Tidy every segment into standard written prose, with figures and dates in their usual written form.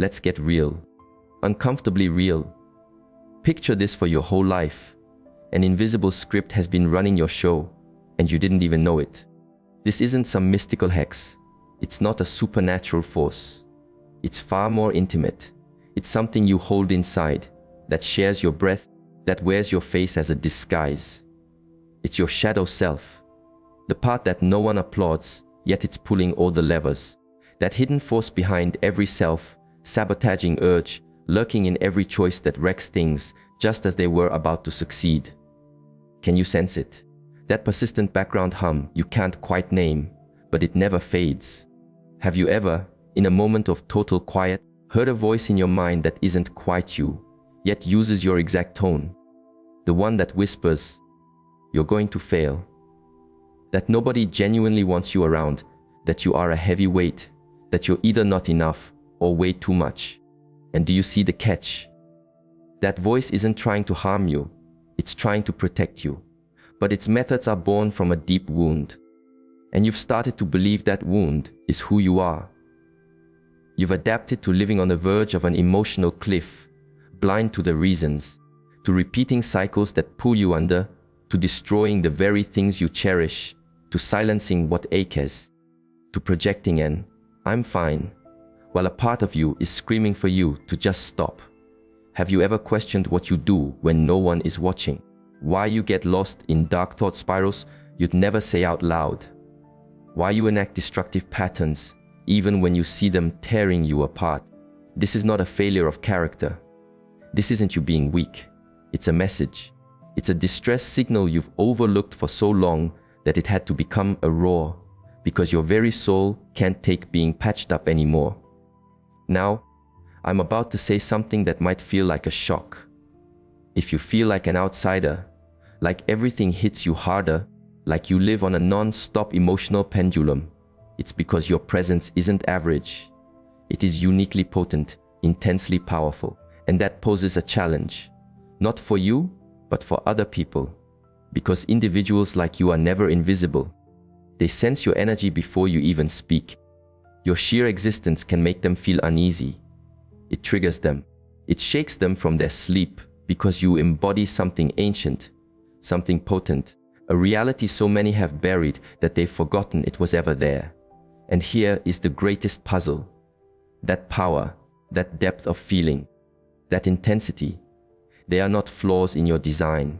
Let's get real. Uncomfortably real. Picture this for your whole life. An invisible script has been running your show, and you didn't even know it. This isn't some mystical hex. It's not a supernatural force. It's far more intimate. It's something you hold inside, that shares your breath, that wears your face as a disguise. It's your shadow self. The part that no one applauds, yet it's pulling all the levers. That hidden force behind every self-sabotaging urge, lurking in every choice that wrecks things just as they were about to succeed. Can you sense it? That persistent background hum you can't quite name, but it never fades. Have you ever, in a moment of total quiet, heard a voice in your mind that isn't quite you, yet uses your exact tone? The one that whispers, "You're going to fail." That nobody genuinely wants you around, that you are a heavy weight, that you're either not enough or way too much. And do you see the catch? That voice isn't trying to harm you, it's trying to protect you. But its methods are born from a deep wound. And you've started to believe that wound is who you are. You've adapted to living on the verge of an emotional cliff, blind to the reasons, to repeating cycles that pull you under, to destroying the very things you cherish, to silencing what aches, to projecting an "I'm fine," while a part of you is screaming for you to just stop. Have you ever questioned what you do when no one is watching? Why you get lost in dark thought spirals you'd never say out loud? Why you enact destructive patterns even when you see them tearing you apart? This is not a failure of character. This isn't you being weak. It's a message. It's a distress signal you've overlooked for so long that it had to become a roar, because your very soul can't take being patched up anymore. Now, I'm about to say something that might feel like a shock. If you feel like an outsider, like everything hits you harder, like you live on a non-stop emotional pendulum, it's because your presence isn't average. It is uniquely potent, intensely powerful, and that poses a challenge. Not for you, but for other people. Because individuals like you are never invisible. They sense your energy before you even speak. Your sheer existence can make them feel uneasy. It triggers them. It shakes them from their sleep because you embody something ancient, something potent, a reality so many have buried that they've forgotten it was ever there. And here is the greatest puzzle. That power, that depth of feeling, that intensity, they are not flaws in your design.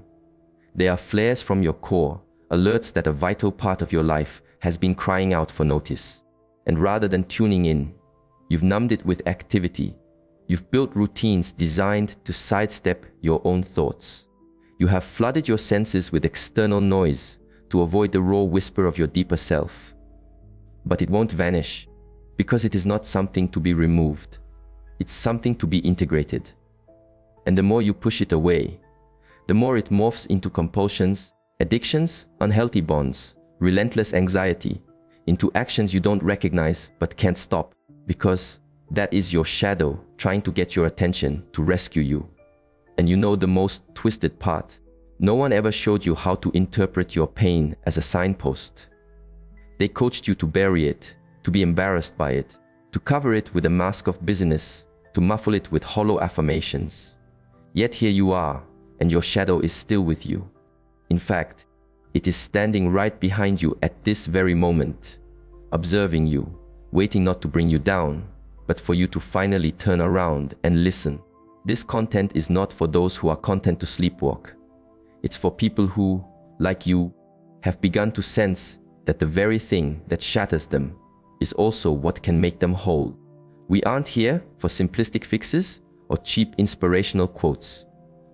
They are flares from your core, alerts that a vital part of your life has been crying out for notice. And rather than tuning in, you've numbed it with activity. You've built routines designed to sidestep your own thoughts. You have flooded your senses with external noise to avoid the raw whisper of your deeper self. But it won't vanish, because it is not something to be removed. It's something to be integrated. And the more you push it away, the more it morphs into compulsions, addictions, unhealthy bonds, relentless anxiety, into actions you don't recognize but can't stop, because that is your shadow trying to get your attention to rescue you. And you know the most twisted part. No one ever showed you how to interpret your pain as a signpost. They coached you to bury it, to be embarrassed by it, to cover it with a mask of busyness, to muffle it with hollow affirmations. Yet here you are, and your shadow is still with you. In fact, it is standing right behind you at this very moment, observing you, waiting not to bring you down, but for you to finally turn around and listen. This content is not for those who are content to sleepwalk. It's for people who, like you, have begun to sense that the very thing that shatters them is also what can make them whole. We aren't here for simplistic fixes or cheap inspirational quotes.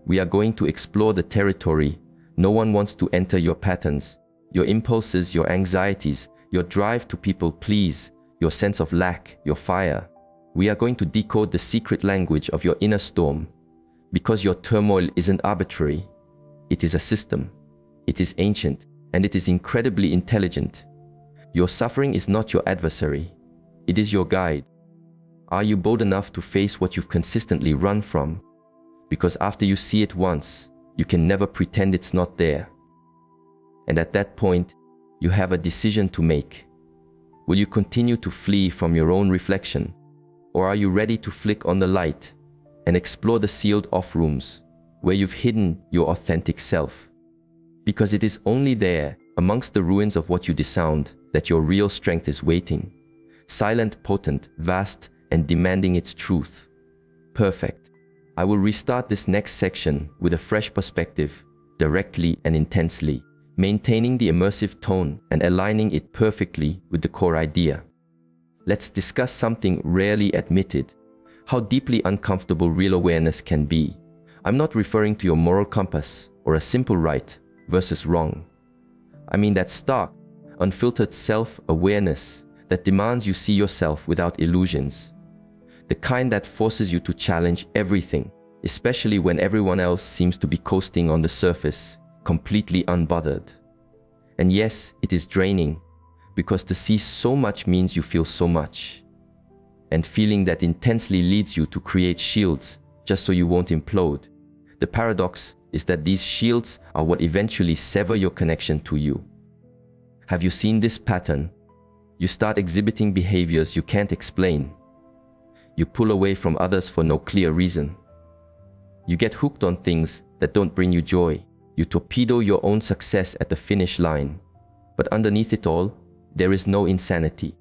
We are going to explore the territory no one wants to enter: your patterns, your impulses, your anxieties, your drive to people please, your sense of lack, your fire. We are going to decode the secret language of your inner storm, because your turmoil isn't arbitrary. It is a system. It is ancient, and it is incredibly intelligent. Your suffering is not your adversary. It is your guide. Are you bold enough to face what you've consistently run from? Because after you see it once, you can never pretend it's not there. And at that point, you have a decision to make. Will you continue to flee from your own reflection? Or are you ready to flick on the light and explore the sealed off rooms where you've hidden your authentic self? Because it is only there, amongst the ruins of what you disowned, that your real strength is waiting. Silent, potent, vast, and demanding its truth. Perfect. I will restart this next section with a fresh perspective, directly and intensely, maintaining the immersive tone and aligning it perfectly with the core idea. Let's discuss something rarely admitted: how deeply uncomfortable real awareness can be. I'm not referring to your moral compass or a simple right versus wrong. I mean that stark, unfiltered self-awareness that demands you see yourself without illusions. The kind that forces you to challenge everything, especially when everyone else seems to be coasting on the surface, completely unbothered. And yes, it is draining, because to see so much means you feel so much. And feeling that intensely leads you to create shields just so you won't implode. The paradox is that these shields are what eventually sever your connection to you. Have you seen this pattern? You start exhibiting behaviors you can't explain. You pull away from others for no clear reason. You get hooked on things that don't bring you joy. You torpedo your own success at the finish line. But underneath it all, there is no insanity.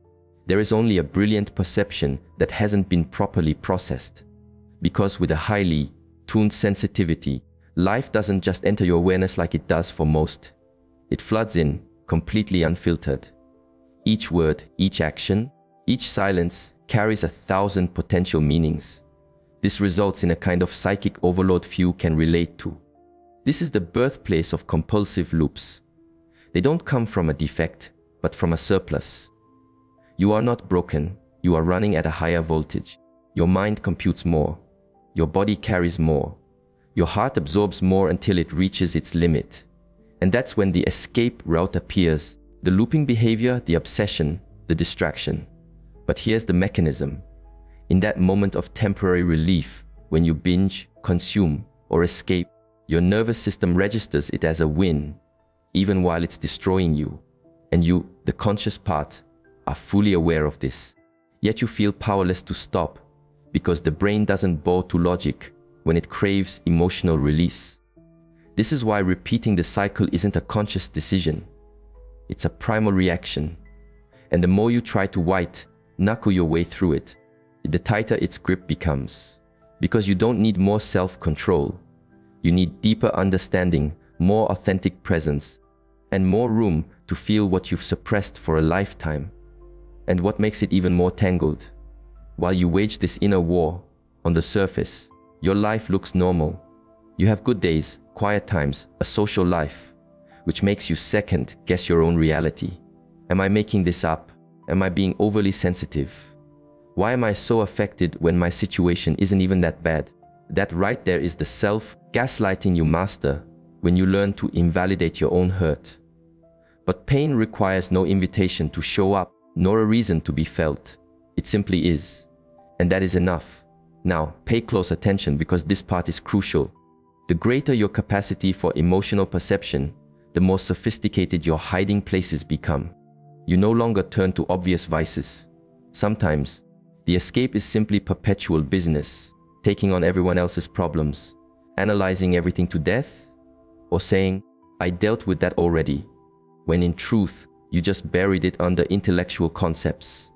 There is only a brilliant perception that hasn't been properly processed. Because with a highly tuned sensitivity, life doesn't just enter your awareness like it does for most. It floods in, completely unfiltered. Each word, each action, each silence carries 1,000 potential meanings. This results in a kind of psychic overload few can relate to. This is the birthplace of compulsive loops. They don't come from a defect, but from a surplus. You are not broken, you are running at a higher voltage. Your mind computes more. Your body carries more. Your heart absorbs more until it reaches its limit. And that's when the escape route appears. The looping behavior, the obsession, the distraction. But here's the mechanism. In that moment of temporary relief, when you binge, consume, or escape, your nervous system registers it as a win, even while it's destroying you. And you, the conscious part, are fully aware of this. Yet you feel powerless to stop, because the brain doesn't bow to logic when it craves emotional release. This is why repeating the cycle isn't a conscious decision. It's a primal reaction. And the more you try to white-knuckle your way through it, the tighter its grip becomes. Because you don't need more self-control. You need deeper understanding, more authentic presence, and more room to feel what you've suppressed for a lifetime. And what makes it even more tangled? While you wage this inner war, on the surface, your life looks normal. You have good days, quiet times, a social life, which makes you second-guess your own reality. Am I making this up? Am I being overly sensitive? Why am I so affected when my situation isn't even that bad? That right there is the self-gaslighting you master when you learn to invalidate your own hurt. But pain requires no invitation to show up, nor a reason to be felt. It simply is. And that is enough. Now, pay close attention because this part is crucial. The greater your capacity for emotional perception, the more sophisticated your hiding places become. You no longer turn to obvious vices. Sometimes, the escape is simply perpetual business, taking on everyone else's problems, analyzing everything to death, or saying, I dealt with that already, when in truth, you just buried it under intellectual concepts.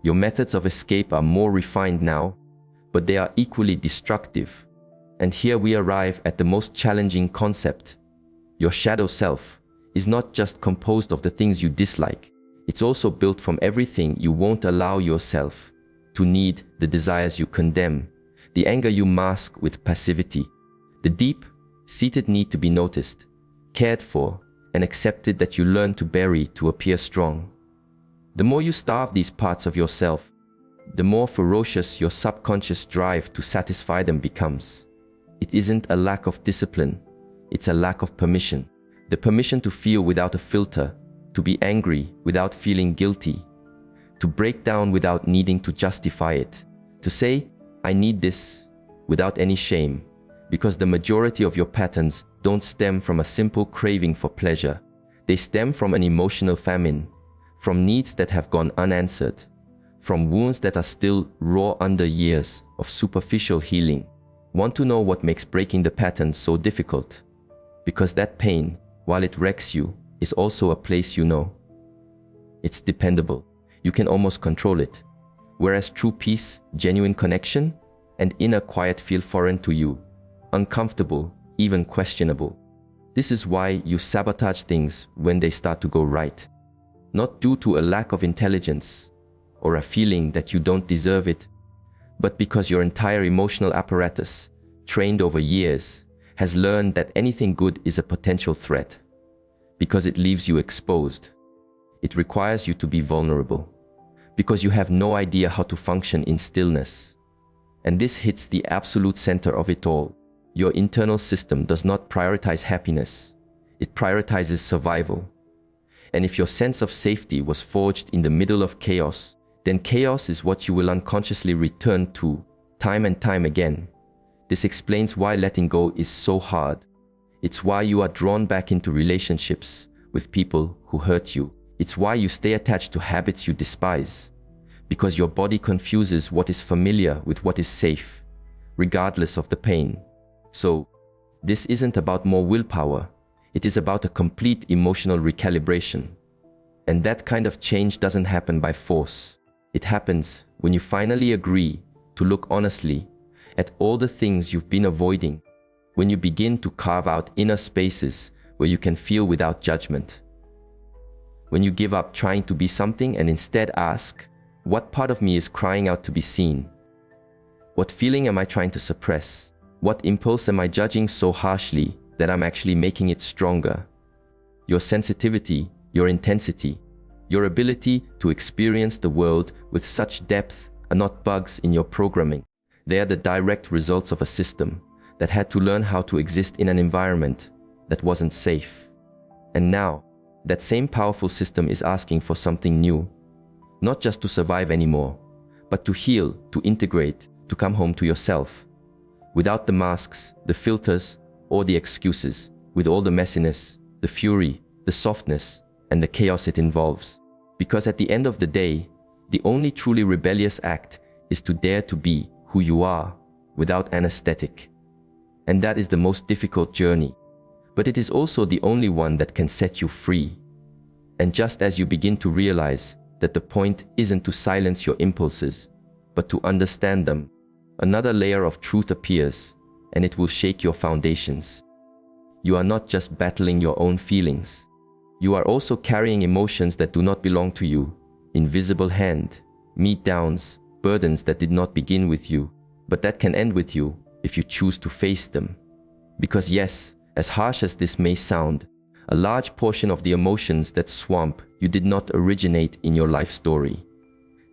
Your methods of escape are more refined now, but they are equally destructive. And here we arrive at the most challenging concept. Your shadow self is not just composed of the things you dislike. It's also built from everything you won't allow yourself to need, the desires you condemn, the anger you mask with passivity, the deep-seated need to be noticed, cared for, and accepted that you learn to bury to appear strong. The more you starve these parts of yourself, the more ferocious your subconscious drive to satisfy them becomes. It isn't a lack of discipline, it's a lack of permission. The permission to feel without a filter, to be angry without feeling guilty, to break down without needing to justify it, to say, I need this, without any shame, because the majority of your patterns don't stem from a simple craving for pleasure. They stem from an emotional famine, from needs that have gone unanswered, from wounds that are still raw under years of superficial healing. Want to know what makes breaking the pattern so difficult? Because that pain, while it wrecks you, is also a place you know. It's dependable. You can almost control it. Whereas true peace, genuine connection, and inner quiet feel foreign to you, uncomfortable, even questionable. This is why you sabotage things when they start to go right. Not due to a lack of intelligence or a feeling that you don't deserve it, but because your entire emotional apparatus, trained over years, has learned that anything good is a potential threat. Because it leaves you exposed. It requires you to be vulnerable. Because you have no idea how to function in stillness. And this hits the absolute center of it all. Your internal system does not prioritize happiness. It prioritizes survival. And if your sense of safety was forged in the middle of chaos, then chaos is what you will unconsciously return to, time and time again. This explains why letting go is so hard. It's why you are drawn back into relationships with people who hurt you. It's why you stay attached to habits you despise. Because your body confuses what is familiar with what is safe, regardless of the pain. So, this isn't about more willpower. It is about a complete emotional recalibration. And that kind of change doesn't happen by force. It happens when you finally agree to look honestly at all the things you've been avoiding. When you begin to carve out inner spaces where you can feel without judgment. When you give up trying to be something and instead ask, what part of me is crying out to be seen? What feeling am I trying to suppress? What impulse am I judging so harshly that I'm actually making it stronger? Your sensitivity, your intensity, your ability to experience the world with such depth are not bugs in your programming. They are the direct results of a system that had to learn how to exist in an environment that wasn't safe. And now, that same powerful system is asking for something new. Not just to survive anymore, but to heal, to integrate, to come home to yourself. Without the masks, the filters, or the excuses, with all the messiness, the fury, the softness, and the chaos it involves. Because at the end of the day, the only truly rebellious act is to dare to be who you are, without anesthetic. And that is the most difficult journey. But it is also the only one that can set you free. And just as you begin to realize that the point isn't to silence your impulses, but to understand them, another layer of truth appears, and it will shake your foundations. You are not just battling your own feelings. You are also carrying emotions that do not belong to you, invisible hand, meet downs, burdens that did not begin with you, but that can end with you if you choose to face them. Because yes, as harsh as this may sound, a large portion of the emotions that swamp you did not originate in your life story.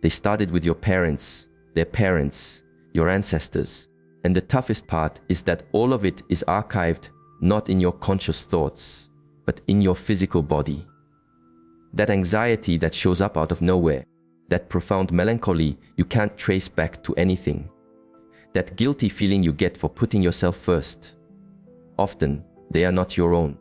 They started with your parents, their parents, your ancestors. And the toughest part is that all of it is archived not in your conscious thoughts, but in your physical body. That anxiety that shows up out of nowhere, that profound melancholy you can't trace back to anything, that guilty feeling you get for putting yourself first. Often, they are not your own.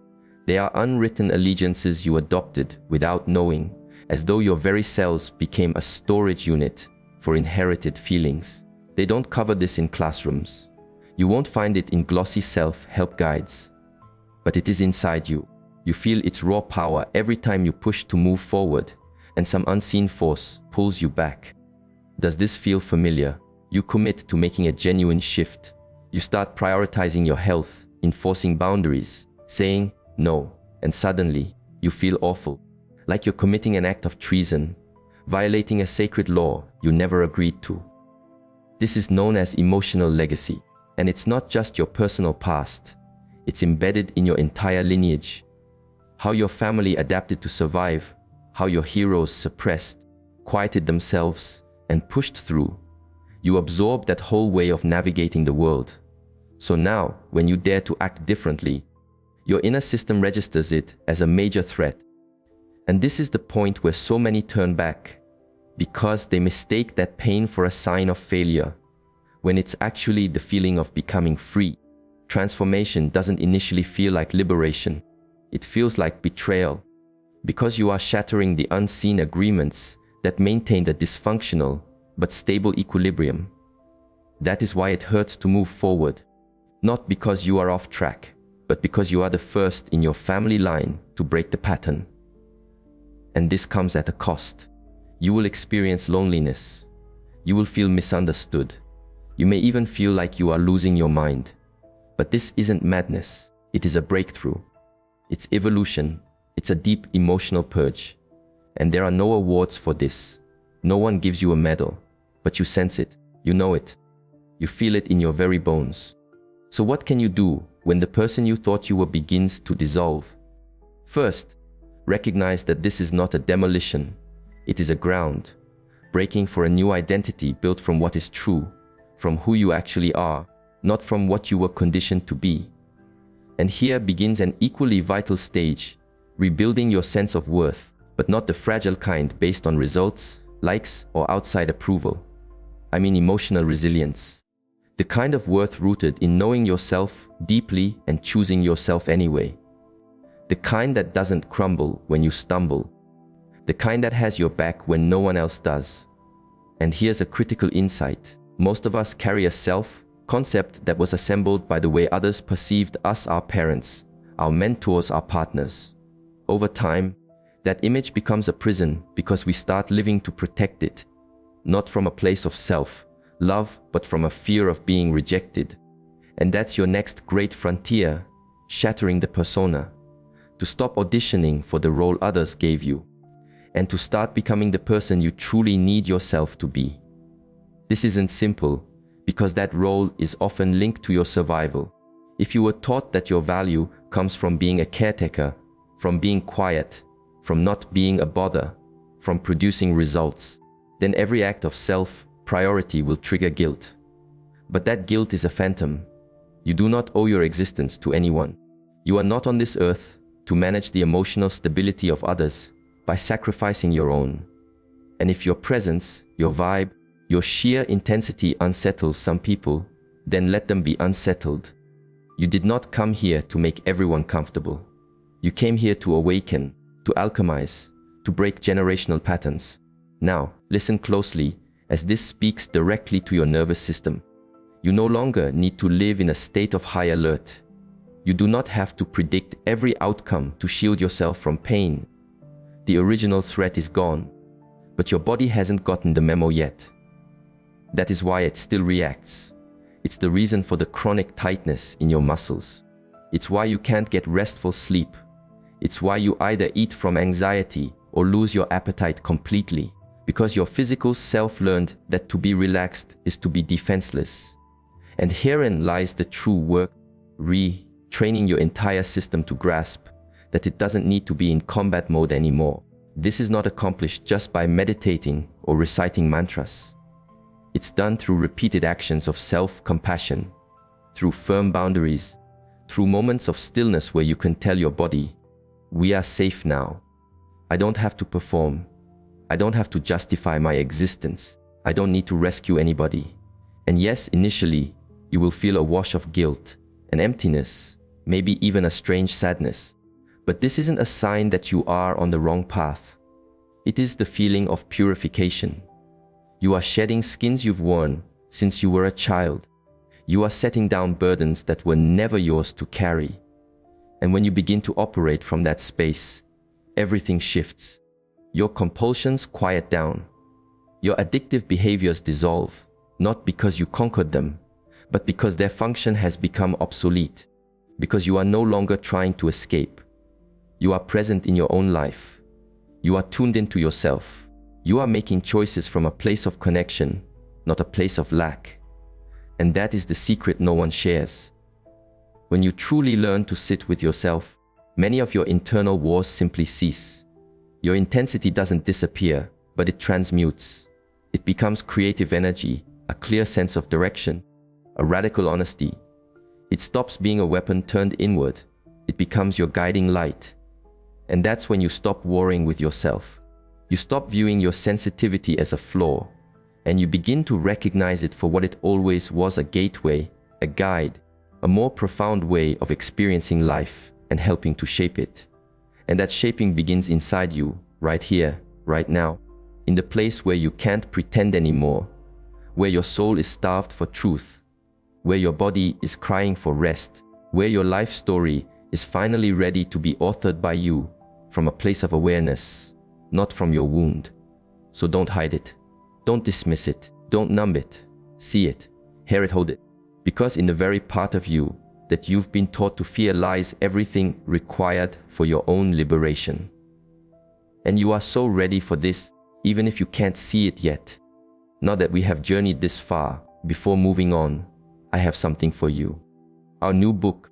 They are unwritten allegiances you adopted without knowing, as though your very cells became a storage unit for inherited feelings. They don't cover this in classrooms. You won't find it in glossy self-help guides. But it is inside you. You feel its raw power every time you push to move forward, and some unseen force pulls you back. Does this feel familiar? You commit to making a genuine shift. You start prioritizing your health, enforcing boundaries, saying no, and suddenly you feel awful, like you're committing an act of treason, violating a sacred law you never agreed to. This is known as emotional legacy, and it's not just your personal past. It's embedded in your entire lineage. How your family adapted to survive, how your heroes suppressed, quieted themselves, and pushed through. You absorb that whole way of navigating the world. So now, when you dare to act differently, your inner system registers it as a major threat. And this is the point where so many turn back, because they mistake that pain for a sign of failure, when it's actually the feeling of becoming free. Transformation doesn't initially feel like liberation. It feels like betrayal, because you are shattering the unseen agreements that maintained a dysfunctional but stable equilibrium. That is why it hurts to move forward, not because you are off track, but because you are the first in your family line to break the pattern. And this comes at a cost. You will experience loneliness. You will feel misunderstood. You may even feel like you are losing your mind. But this isn't madness. It is a breakthrough. It's evolution. It's a deep emotional purge. And there are no awards for this. No one gives you a medal. But you sense it. You know it. You feel it in your very bones. So what can you do when the person you thought you were begins to dissolve? First, recognize that this is not a demolition. It is a ground, breaking for a new identity built from what is true, from who you actually are, not from what you were conditioned to be. And here begins an equally vital stage, rebuilding your sense of worth, but not the fragile kind based on results, likes, or outside approval. I mean emotional resilience. The kind of worth rooted in knowing yourself deeply and choosing yourself anyway. The kind that doesn't crumble when you stumble. The kind that has your back when no one else does. And here's a critical insight. Most of us carry a self-concept that was assembled by the way others perceived us, our parents, our mentors, our partners. Over time, that image becomes a prison because we start living to protect it, not from a place of self-love, but from a fear of being rejected. And that's your next great frontier, shattering the persona. To stop auditioning for the role others gave you, and to start becoming the person you truly need yourself to be. This isn't simple, because that role is often linked to your survival. If you were taught that your value comes from being a caretaker, from being quiet, from not being a bother, from producing results, then every act of self-priority will trigger guilt. But that guilt is a phantom. You do not owe your existence to anyone. You are not on this earth to manage the emotional stability of others by sacrificing your own. And if your presence, your vibe, your sheer intensity unsettles some people, then let them be unsettled. You did not come here to make everyone comfortable. You came here to awaken, to alchemize, to break generational patterns. Now, listen closely, as this speaks directly to your nervous system. You no longer need to live in a state of high alert. You do not have to predict every outcome to shield yourself from pain. The original threat is gone, but your body hasn't gotten the memo yet. That is why it still reacts. It's the reason for the chronic tightness in your muscles. It's why you can't get restful sleep. It's why you either eat from anxiety or lose your appetite completely, because your physical self learned that to be relaxed is to be defenseless. And herein lies the true work, retraining your entire system to grasp that it doesn't need to be in combat mode anymore. This is not accomplished just by meditating or reciting mantras. It's done through repeated actions of self-compassion, through firm boundaries, through moments of stillness where you can tell your body, we are safe now. I don't have to perform. I don't have to justify my existence. I don't need to rescue anybody. And yes, initially, you will feel a wash of guilt, an emptiness, maybe even a strange sadness. But this isn't a sign that you are on the wrong path. It is the feeling of purification. You are shedding skins you've worn since you were a child. You are setting down burdens that were never yours to carry. And when you begin to operate from that space, everything shifts. Your compulsions quiet down. Your addictive behaviors dissolve, not because you conquered them, but because their function has become obsolete, because you are no longer trying to escape. You are present in your own life. You are tuned into yourself. You are making choices from a place of connection, not a place of lack. And that is the secret no one shares. When you truly learn to sit with yourself, many of your internal wars simply cease. Your intensity doesn't disappear, but it transmutes. It becomes creative energy, a clear sense of direction, a radical honesty. It stops being a weapon turned inward. It becomes your guiding light. And that's when you stop warring with yourself. You stop viewing your sensitivity as a flaw, and you begin to recognize it for what it always was: a gateway, a guide, a more profound way of experiencing life and helping to shape it. And that shaping begins inside you, right here, right now. in the place where you can't pretend anymore, where your soul is starved for truth, where your body is crying for rest, where your life story is finally ready to be authored by you from a place of awareness, not from your wound. So don't hide it. Don't dismiss it. Don't numb it. See it. Hear it, hold it. Because in the very part of you that you've been taught to fear lies everything required for your own liberation. And you are so ready for this, even if you can't see it yet. Now that we have journeyed this far, before moving on, I have something for you. Our new book,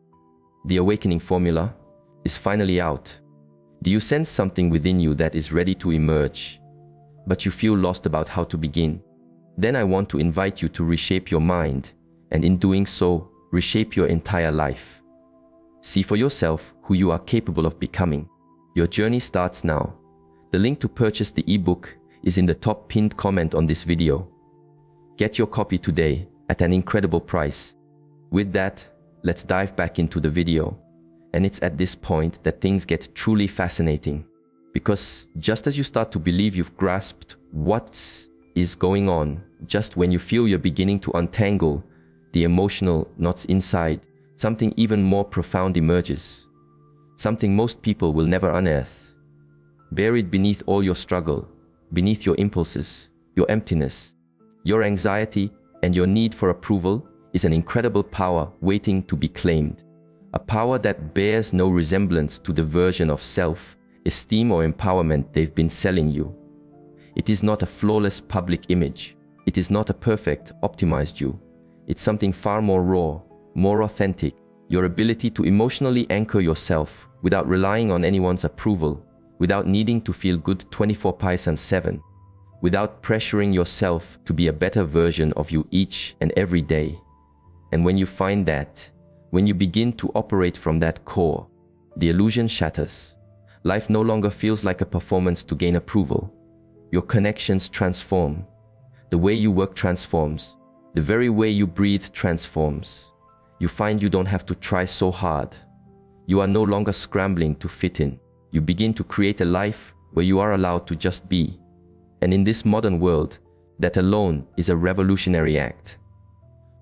The Awakening Formula, is finally out. Do you sense something within you that is ready to emerge, but you feel lost about how to begin? Then I want to invite you to reshape your mind, and in doing so, reshape your entire life. See for yourself who you are capable of becoming. Your journey starts now. The link to purchase the ebook is in the top pinned comment on this video. Get your copy today at an incredible price. With that, let's dive back into the video. And it's at this point that things get truly fascinating. Because just as you start to believe you've grasped what is going on, just when you feel you're beginning to untangle the emotional knots inside, something even more profound emerges. Something most people will never unearth. Buried beneath all your struggle, beneath your impulses, your emptiness, your anxiety, and your need for approval is an incredible power waiting to be claimed. A power that bears no resemblance to the version of self-esteem or empowerment they've been selling you. It is not a flawless public image. It is not a perfect, optimized you. It's something far more raw, more authentic. Your ability to emotionally anchor yourself without relying on anyone's approval, without needing to feel good 24/7, without pressuring yourself to be a better version of you each and every day. And when you find that, when you begin to operate from that core, the illusion shatters. Life no longer feels like a performance to gain approval. Your connections transform. The way you work transforms. The very way you breathe transforms. You find you don't have to try so hard. You are no longer scrambling to fit in. You begin to create a life where you are allowed to just be. And in this modern world, that alone is a revolutionary act.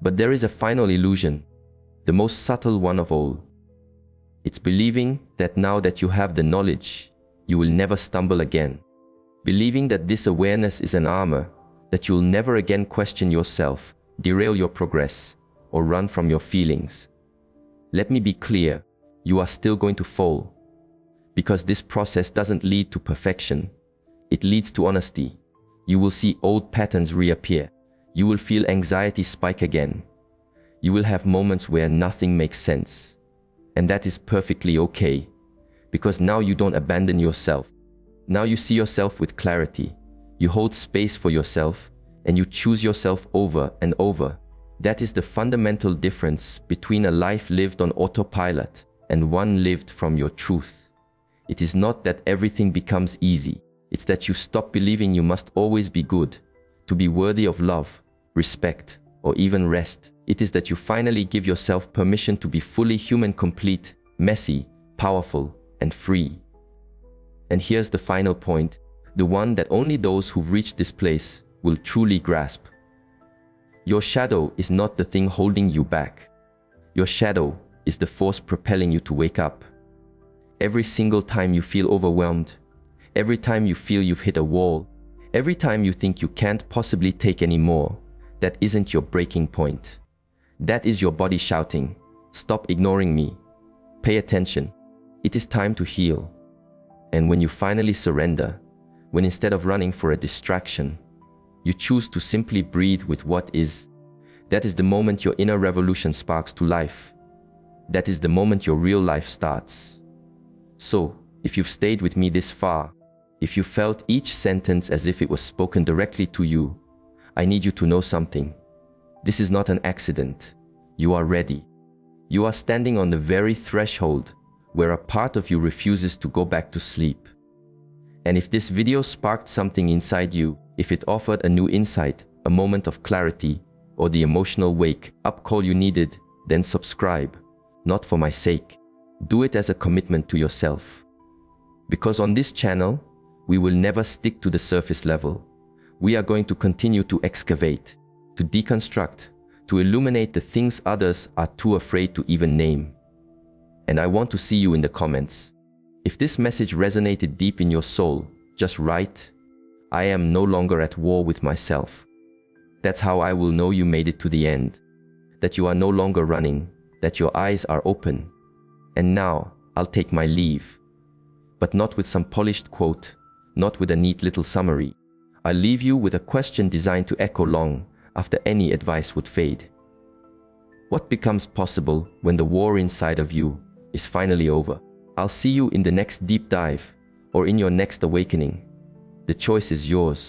But there is a final illusion, the most subtle one of all. It's believing that now that you have the knowledge, you will never stumble again. Believing that this awareness is an armor, that you'll never again question yourself, derail your progress, or run from your feelings. Let me be clear, you are still going to fall. Because this process doesn't lead to perfection. It leads to honesty. You will see old patterns reappear. You will feel anxiety spike again. You will have moments where nothing makes sense. And that is perfectly okay. Because now you don't abandon yourself. Now you see yourself with clarity. You hold space for yourself, and you choose yourself over and over. That is the fundamental difference between a life lived on autopilot and one lived from your truth. It is not that everything becomes easy. It's that you stop believing you must always be good, to be worthy of love, respect, or even rest. It is that you finally give yourself permission to be fully human, complete, messy, powerful, and free. And here's the final point, the one that only those who've reached this place will truly grasp. Your shadow is not the thing holding you back. Your shadow is the force propelling you to wake up. Every single time you feel overwhelmed, every time you feel you've hit a wall, every time you think you can't possibly take any more, that isn't your breaking point. That is your body shouting, "Stop ignoring me. Pay attention. It is time to heal." And when you finally surrender, when instead of running for a distraction, you choose to simply breathe with what is, that is the moment your inner revolution sparks to life. That is the moment your real life starts. So, if you've stayed with me this far, if you felt each sentence as if it was spoken directly to you, I need you to know something. This is not an accident. You are ready. You are standing on the very threshold where a part of you refuses to go back to sleep. And if this video sparked something inside you, if it offered a new insight, a moment of clarity, or the emotional wake-up call you needed, then subscribe. Not for my sake. Do it as a commitment to yourself. Because on this channel, We will never stick to the surface level. We are going to continue to excavate, to deconstruct, to illuminate the things others are too afraid to even name. And I want to see you in the comments. If this message resonated deep in your soul, just write, "I am no longer at war with myself." That's how I will know you made it to the end, that you are no longer running, that your eyes are open. And now, I'll take my leave. But not with some polished quote, not with a neat little summary. I'll leave you with a question designed to echo long after any advice would fade. What becomes possible when the war inside of you is finally over? I'll see you in the next deep dive or in your next awakening. The choice is yours.